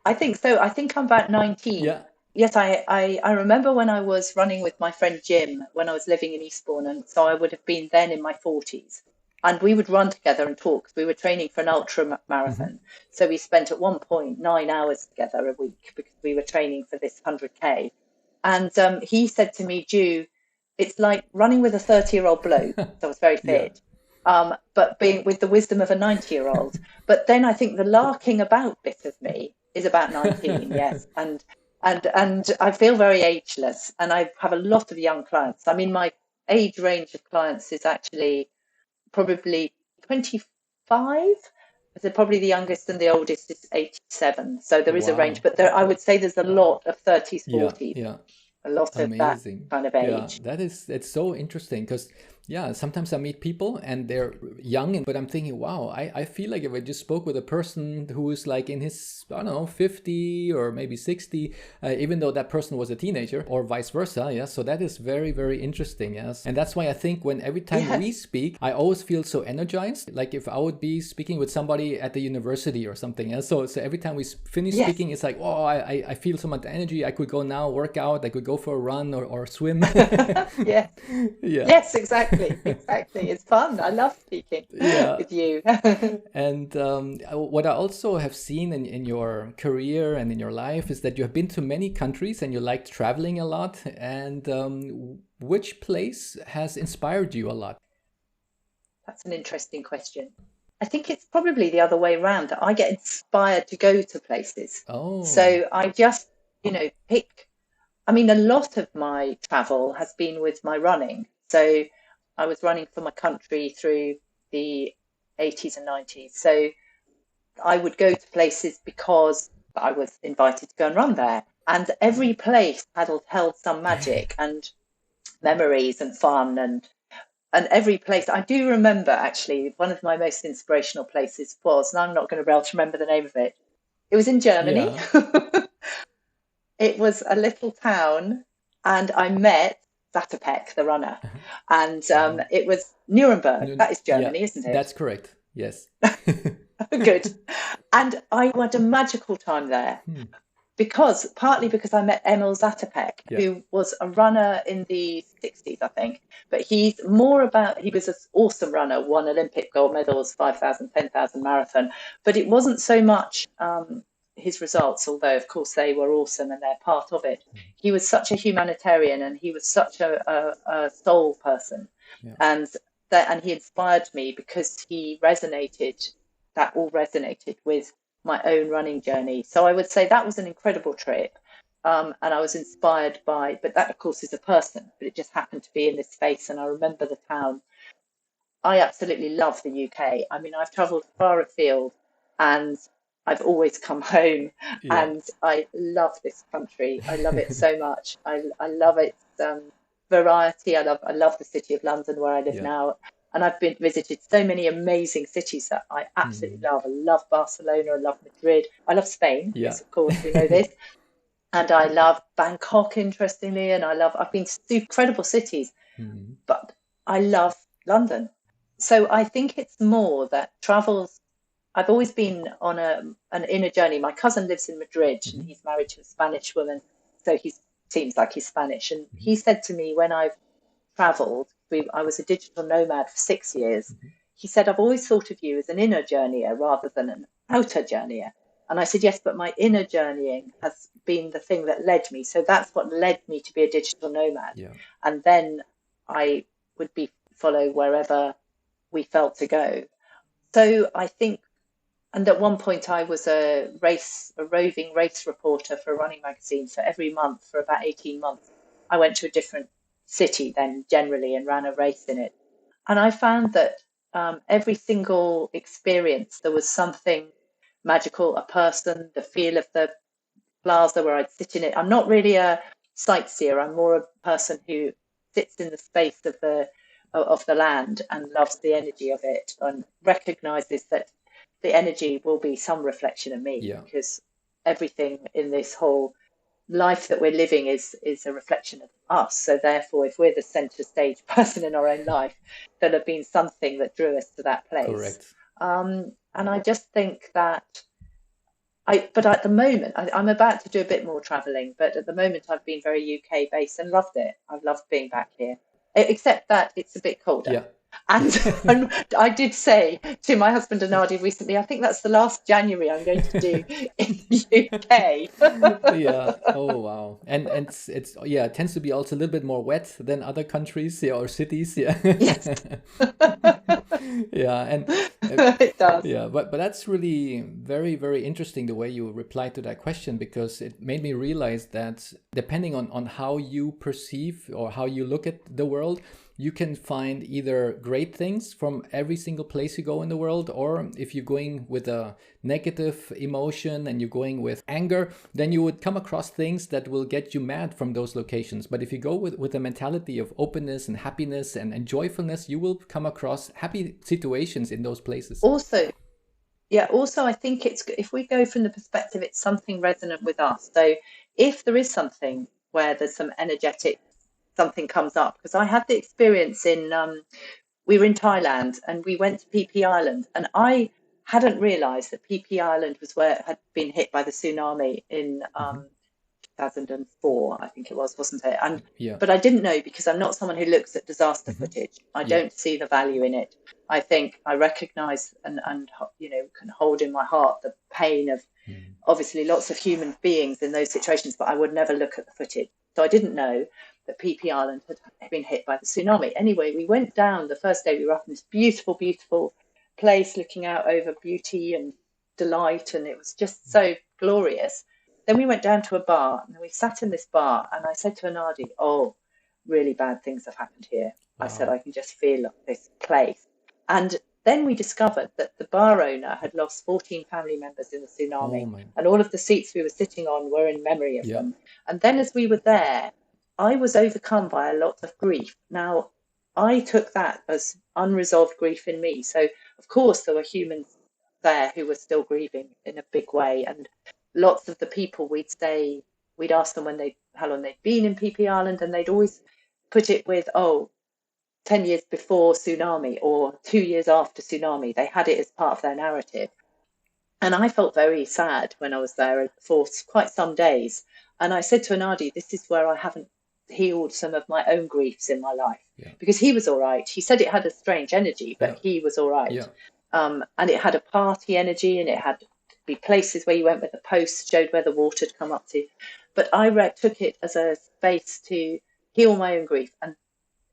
I think so. I think I'm about 19. Yeah. Yes, I remember when I was running with my friend Jim when I was living in Eastbourne, and so I would have been then in my 40s. And we would run together and talk. We were training for an ultra marathon. So we spent at one point 9 hours together a week because we were training for this 100K. And he said to me, Ju, it's like running with a 30-year-old bloke. So I was very fit. But being with the wisdom of a 90-year-old. But then I think the larking about bit of me is about 19, yes. And I feel very ageless. And I have a lot of young clients. I mean, my age range of clients is actually probably 25. They're probably the youngest, and the oldest is 87. So there is a range. But I would say there's a lot of 30s, 40s. Yeah. A lot of that kind of age. Yeah, it's so interesting because sometimes I meet people and they're young, but I'm thinking, wow, I feel like if I just spoke with a person who is like in his, 50 or maybe 60, even though that person was a teenager, or vice versa. Yeah, so that is very, very interesting. Yes, and that's why I think every time we speak, I always feel so energized. Like if I would be speaking with somebody at the university or something. Yeah? So every time we finish speaking, it's like, oh, I feel so much energy. I could go now, work out. I could go for a run or swim. Yes, exactly. exactly. It's fun. I love speaking Yeah. with you. And what I also have seen in your career and in your life is that you have been to many countries and you like traveling a lot. And which place has inspired you a lot? That's an interesting question. I think it's probably the other way around that I get inspired to go to places. Oh, So I just, pick. I mean, a lot of my travel has been with my running. So I was running for my country through the 80s and 90s. So I would go to places because I was invited to go and run there. And every place had held some magic and memories and fun and every place. I do remember actually one of my most inspirational places was, and I'm not going to be able to remember the name of it. It was in Germany. yeah. It was a little town, and I met Zatopek, the runner, and Wow. it was Nuremberg. That is Yeah, Germany, isn't it? that's correct. Yes. Good. And I had a magical time there Hmm. partly because I met Emil Zatopek, Yeah. who was a runner in the 60s, I think. But he was an awesome runner, won Olympic gold medals, 5,000, 10,000 marathon. But it wasn't so much his results, although, of course, they were awesome and they're part of it. He was such a humanitarian and he was such a soul person. Yeah. And he inspired me because that all resonated with my own running journey. So I would say that was an incredible trip. And I was inspired but that, of course, is a person, but it just happened to be in this space. And I remember the town. I absolutely love the UK. I mean, I've travelled far afield and I've always come home. Yeah. And I love this country. I love it so much. I love its variety. I love the city of London where I live Yeah. now. And I've visited so many amazing cities that I absolutely love. I love Barcelona. I love Madrid. I love Spain. Yeah. Yes, of course, we know this. And I love Bangkok, interestingly. And I've been to incredible cities, but I love London. So I think it's more that I've always been on an inner journey. My cousin lives in Madrid and he's married to a Spanish woman. So he seems like he's Spanish. And he said to me when I've traveled, I was a digital nomad for 6 years. He said, I've always thought of you as an inner journeyer rather than an outer journeyer. And I said, yes, but my inner journeying has been the thing that led me. So that's what led me to be a digital nomad. Yeah. And then I would follow wherever we felt to go. So I think, and at one point I was a roving race reporter for a running magazine. So every month for about 18 months, I went to a different city then generally and ran a race in it. And I found that every single experience, there was something magical, a person, the feel of the plaza where I'd sit in it. I'm not really a sightseer. I'm more a person who sits in the space of the land and loves the energy of it and recognizes that the energy will be some reflection of me because everything in this whole life that we're living is a reflection of us. So therefore, if we're the center stage person in our own life, there'll have been something that drew us to that place. Correct. And I just think that but at the moment, I'm about to do a bit more traveling, but at the moment I've been very UK based and loved it. I've loved being back here, except that it's a bit colder. Yeah. And I did say to my husband and Nadia recently, I think that's the last January I'm going to do in the UK. Yeah. Oh wow. And it's it tends to be also a little bit more wet than other countries, or cities. Yeah. Yes. Yeah. And it does. yeah, but that's really very, very interesting the way you replied to that question, because it made me realize that depending on how you perceive or how you look at the world, you can find either great things from every single place you go in the world, or if you're going with a negative emotion and you're going with anger, then you would come across things that will get you mad from those locations. But if you go with a mentality of openness and happiness and joyfulness, you will come across happy situations in those places. Also, I think if we go from the perspective, it's something resonant with us. So if there is something where there's some energetic, something comes up, because I had the experience we were in Thailand and we went to PP Island, and I hadn't realized that PP Island was where it had been hit by the tsunami in 2004, I think it was, wasn't it? And Yeah. but I didn't know, because I'm not someone who looks at disaster footage. I don't see the value in it. I think I recognize and can hold in my heart the pain of obviously lots of human beings in those situations, but I would never look at the footage. So I didn't know that PP Island had been hit by the tsunami. Anyway, we went down the first day. We were up in this beautiful, beautiful place looking out over beauty and delight, and it was just so glorious. Then we went down to a bar, and we sat in this bar, and I said to Anadi, "Oh, really bad things have happened here." Wow. I said, "I can just feel this place." And then we discovered that the bar owner had lost 14 family members in the tsunami, and all of the seats we were sitting on were in memory of them. And then as we were there, I was overcome by a lot of grief. Now, I took that as unresolved grief in me. So, of course, there were humans there who were still grieving in a big way. And lots of the people we'd ask them how long they'd been in PP Island, and they'd always put it with, 10 years before tsunami or 2 years after tsunami. They had it as part of their narrative. And I felt very sad when I was there for quite some days. And I said to Anadi, this is where I haven't healed some of my own griefs in my life. Because he was all right. He said it had a strange energy, but he was all right. And it had a party energy, and it had to be places where you went with the post, showed where the water had come up to. But I took it as a space to heal my own grief and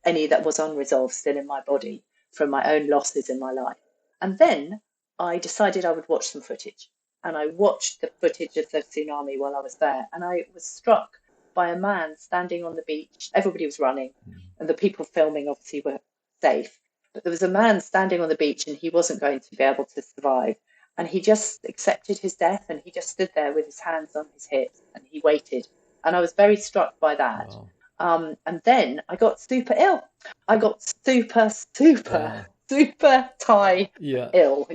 any that was unresolved still in my body from my own losses in my life. And then I decided I would watch some footage. And I watched the footage of the tsunami while I was there. And I was struck by a man standing on the beach. Everybody was running, and the people filming obviously were safe. But there was a man standing on the beach, and he wasn't going to be able to survive. And he just accepted his death, and he just stood there with his hands on his hips, and he waited. And I was very struck by that. Wow. And then I got super ill. I got super Thai ill,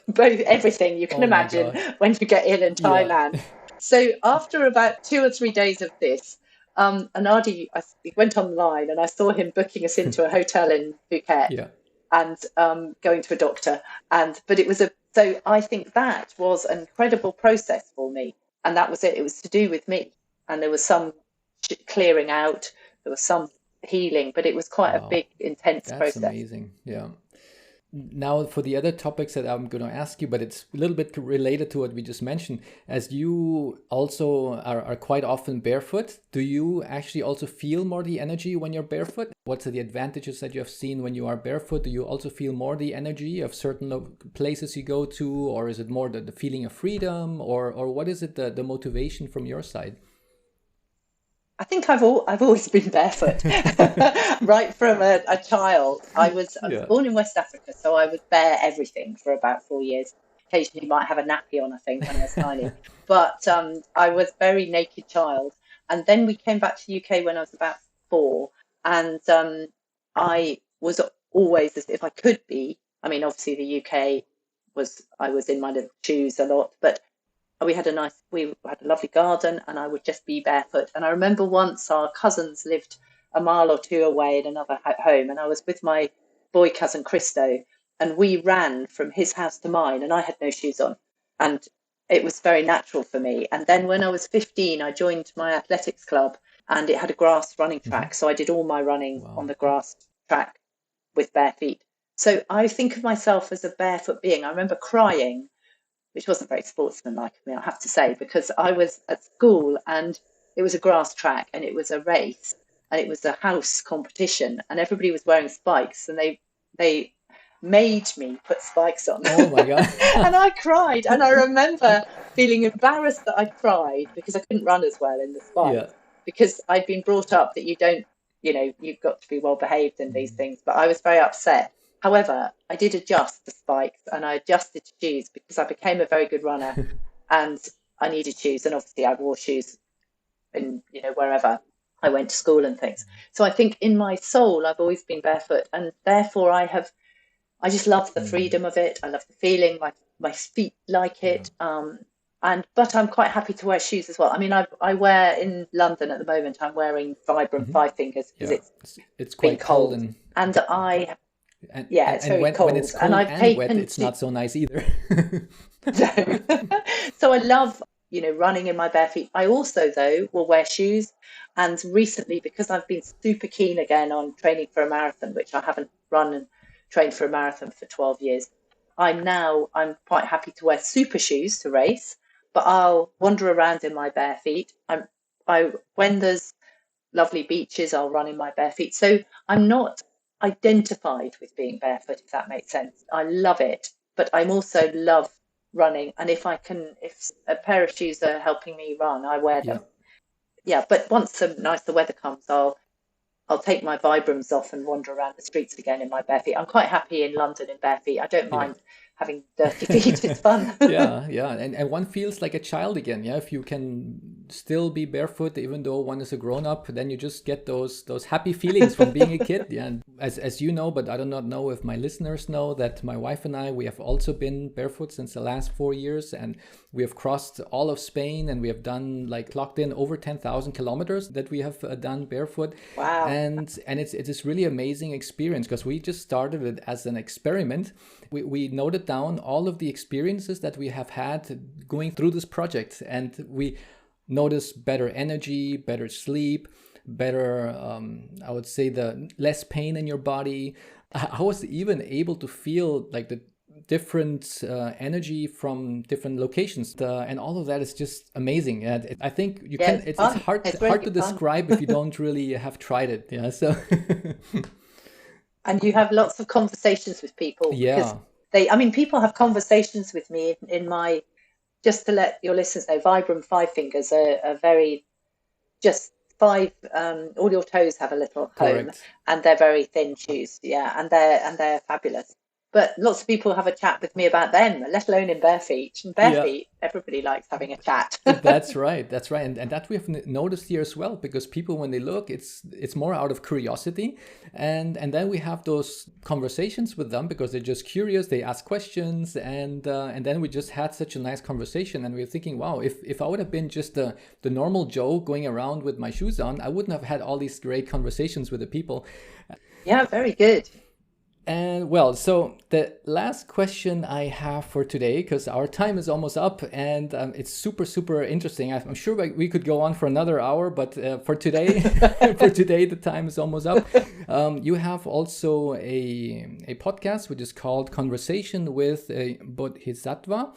both everything you can imagine when you get ill in Thailand. So after about 2 or 3 days of this, Anadi went online, and I saw him booking us into a hotel in Phuket and going to a doctor. But it was so I think that was an incredible process for me. And that was it. It was to do with me. And there was some clearing out, there was some healing, but it was quite a big, intense process. That's amazing. Yeah. Now, for the other topics that I'm going to ask you, but it's a little bit related to what we just mentioned, as you also are quite often barefoot, do you actually also feel more the energy when you're barefoot? What's the advantages that you have seen when you are barefoot? Do you also feel more the energy of certain places you go to, or is it more the feeling of freedom, or what is it, the motivation from your side? I think I've always been barefoot right from a child. I was born in West Africa, so I was bare everything for about 4 years. Occasionally might have a nappy on, I think, when I was tiny. But I was a very naked child. And then we came back to the UK when I was about 4. And I was always, as if I could be, I mean, obviously the UK I was in my little shoes a lot, but we had a lovely garden, and I would just be barefoot. And I remember once our cousins lived a mile or two away in another home, and I was with my boy cousin Christo, and we ran from his house to mine, and I had no shoes on, and it was very natural for me. And then when I was 15, I joined my athletics club, and it had a grass running track, so I did all my running on the grass track with bare feet. So I think of myself as a barefoot being. I remember crying, which wasn't very sportsmanlike of me, I have to say, because I was at school and it was a grass track and it was a race and it was a house competition and everybody was wearing spikes, and they made me put spikes on. Oh my God. And I cried, and I remember feeling embarrassed that I cried because I couldn't run as well in the spikes, because I'd been brought up that you've got to be well behaved in these things, but I was very upset. However, I did adjust the spikes, and I adjusted shoes because I became a very good runner and I needed shoes. And obviously I wore shoes in, wherever I went to school and things. So I think in my soul, I've always been barefoot, and therefore I just love the freedom of it. I love the feeling, my feet like it. But I'm quite happy to wear shoes as well. I mean, I wear in London at the moment, I'm wearing Vibram 5 fingers because it's quite cold. It's very cold. When it's cold and wet, it's not so nice either. So I love, running in my bare feet. I also, though, will wear shoes. And recently, because I've been super keen again on training for a marathon, which I haven't run and trained for a marathon for 12 years, I'm quite happy to wear super shoes to race, but I'll wander around in my bare feet. When there's lovely beaches, I'll run in my bare feet. So I'm not identified with being barefoot, if that makes sense. I love it, but I'm also love running. And if a pair of shoes are helping me run, I wear them. Yeah, but once the nicer weather comes, I'll take my Vibrams off and wander around the streets again in my bare feet. I'm quite happy in London in bare feet. I don't mind having dirty feet. It's fun. Yeah. And one feels like a child again. Yeah, if you can still be barefoot even though one is a grown up, then you just get those happy feelings from being a kid. Yeah, and as you know, but I do not know if my listeners know, that my wife and I, we have also been barefoot since the last 4 years, and we have crossed all of Spain, and we have done clocked in over 10,000 kilometers that we have done barefoot. Wow. And it's this really amazing experience, because we just started it as an experiment. We noted down all of the experiences that we have had going through this project, and we noticed better energy, better sleep, better, I would say, the less pain in your body. I was even able to feel the different energy from different locations, and all of that is just amazing. And I think you can. It's hard to describe if you don't really have tried it. Yeah. So. And you have lots of conversations with people. Yeah. People have conversations with me in my. Just to let your listeners know, Vibram 5 fingers are very just 5. All your toes have a little home. Correct. And they're very thin shoes. Yeah, and they're fabulous. But lots of people have a chat with me about them, let alone in bare feet. And bare feet, everybody likes having a chat. That's right. And that we have noticed here as well, because people, when they look, it's more out of curiosity. And then we have those conversations with them because they're just curious. They ask questions. And then we just had such a nice conversation. And we were thinking, wow, if I would have been just the normal Joe going around with my shoes on, I wouldn't have had all these great conversations with the people. Yeah, very good. And well, so the last question I have for today, because our time is almost up, and it's super, super interesting. I'm sure we could go on for another hour, but for today, the time is almost up. You have also a podcast which is called Conversation with a Bodhisattva.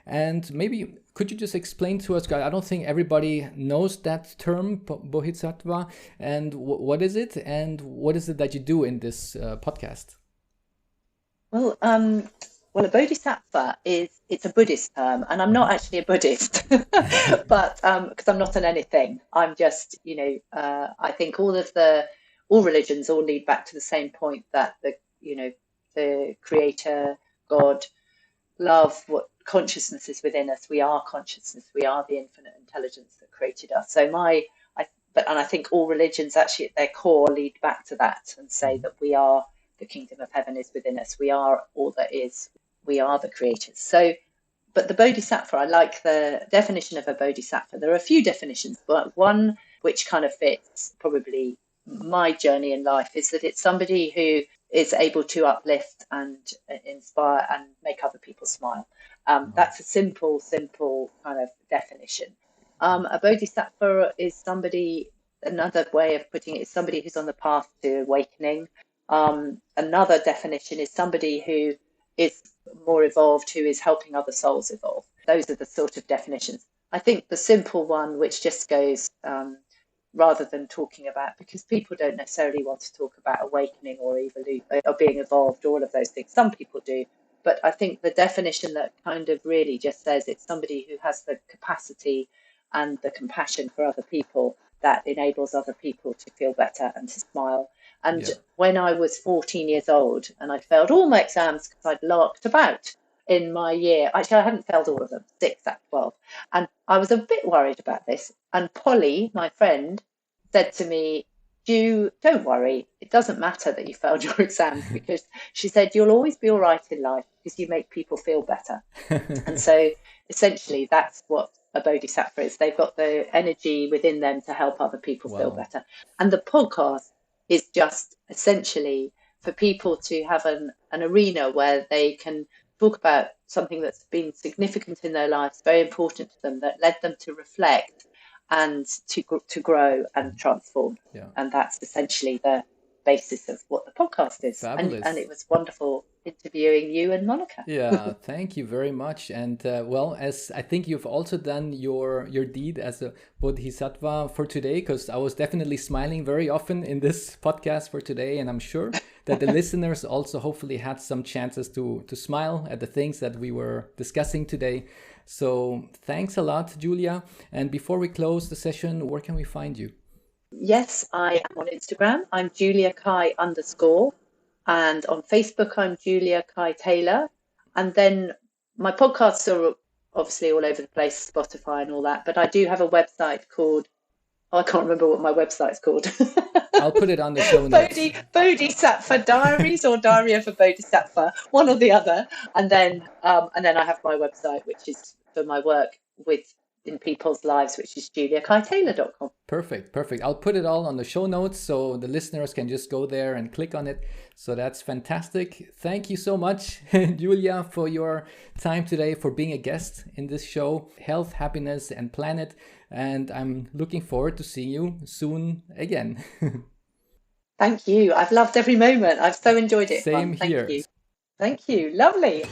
And maybe could you just explain to us, guys? I don't think everybody knows that term, Bodhisattva, and what is it, and what is it that you do in this podcast? Well, a bodhisattva it's a Buddhist term, and I'm not actually a Buddhist, but because I'm not an anything, I'm just I think all religions all lead back to the same point, that the Creator, God, love, what consciousness is within us. We are consciousness. We are the infinite intelligence that created us. So I think all religions actually at their core lead back to that and say that we are. The kingdom of heaven is within us. We are all that is. We are the creators. So, but the bodhisattva, I like the definition of a bodhisattva. There are a few definitions, but one which kind of fits probably my journey in life is that it's somebody who is able to uplift and inspire and make other people smile. That's a simple kind of definition. A bodhisattva is somebody, another way of putting it is somebody who's on the path to awakening. Another definition is somebody who is more evolved, who is helping other souls evolve. Those are the sort of definitions. I think the simple one, which just goes rather than talking about, because people don't necessarily want to talk about awakening or evolution or being evolved, all of those things. Some people do. But I think the definition that kind of really just says it's somebody who has the capacity and the compassion for other people that enables other people to feel better and to smile. And when I was 14 years old and I failed all my exams because I'd larked about in my year, actually I hadn't failed all of them, 6 out of 12. And I was a bit worried about this. And Polly, my friend, said to me, don't worry, it doesn't matter that you failed your exams, because she said, you'll always be all right in life because you make people feel better. And so essentially that's what a bodhisattva is. They've got the energy within them to help other people feel better. And the podcast is just essentially for people to have an arena where they can talk about something that's been significant in their lives, very important to them, that led them to reflect and to grow and transform. Yeah. And that's essentially the basis of what the podcast is. And Fabulous. it was wonderful interviewing you and Monica. Yeah, thank you very much. And well, as I think you've also done your deed as a bodhisattva for today, because I was definitely smiling very often in this podcast for today, and I'm sure that the listeners also hopefully had some chances to smile at the things that we were discussing today. So thanks a lot, Julia. And before we close the session, where can we find you? Yes, I am on Instagram. I'm Julia Kai _. And on Facebook, I'm Julia Kai Taylor. And then my podcasts are obviously all over the place, Spotify and all that. But I do have a website called, I can't remember what my website's called. I'll put it on the show notes. Bodhisattva Diaries or Diary of a Bodhisattva, one or the other. And then I have my website, which is for my work in people's lives, which is juliakaitaylor.com. Perfect. I'll put it all on the show notes so the listeners can just go there and click on it. So that's fantastic. Thank you so much, Julia, for your time today, for being a guest in this show, Health, Happiness, and Planet. And I'm looking forward to seeing you soon again. Thank you. I've loved every moment. I've so enjoyed it. Same here. Thank you. Lovely.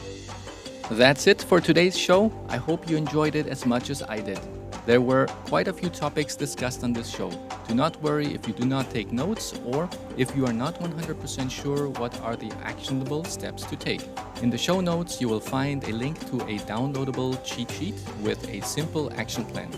That's it for today's show. I hope you enjoyed it as much as I did. There were quite a few topics discussed on this show. Do not worry if you do not take notes or if you are not 100% sure what are the actionable steps to take. In the show notes, you will find a link to a downloadable cheat sheet with a simple action plan.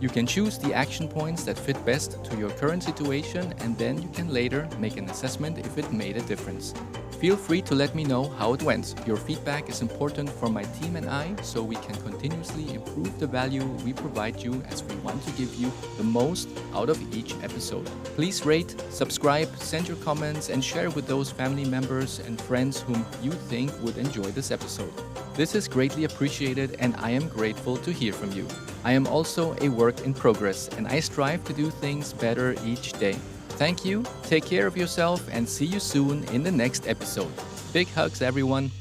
You can choose the action points that fit best to your current situation, and then you can later make an assessment if it made a difference. Feel free to let me know how it went. Your feedback is important for my team and I, so we can continuously improve the value we provide you, as we want to give you the most out of each episode. Please rate, subscribe, send your comments, and share with those family members and friends whom you think would enjoy this episode. This is greatly appreciated, and I am grateful to hear from you. I am also a work in progress, and I strive to do things better each day. Thank you, take care of yourself, and see you soon in the next episode. Big hugs, everyone.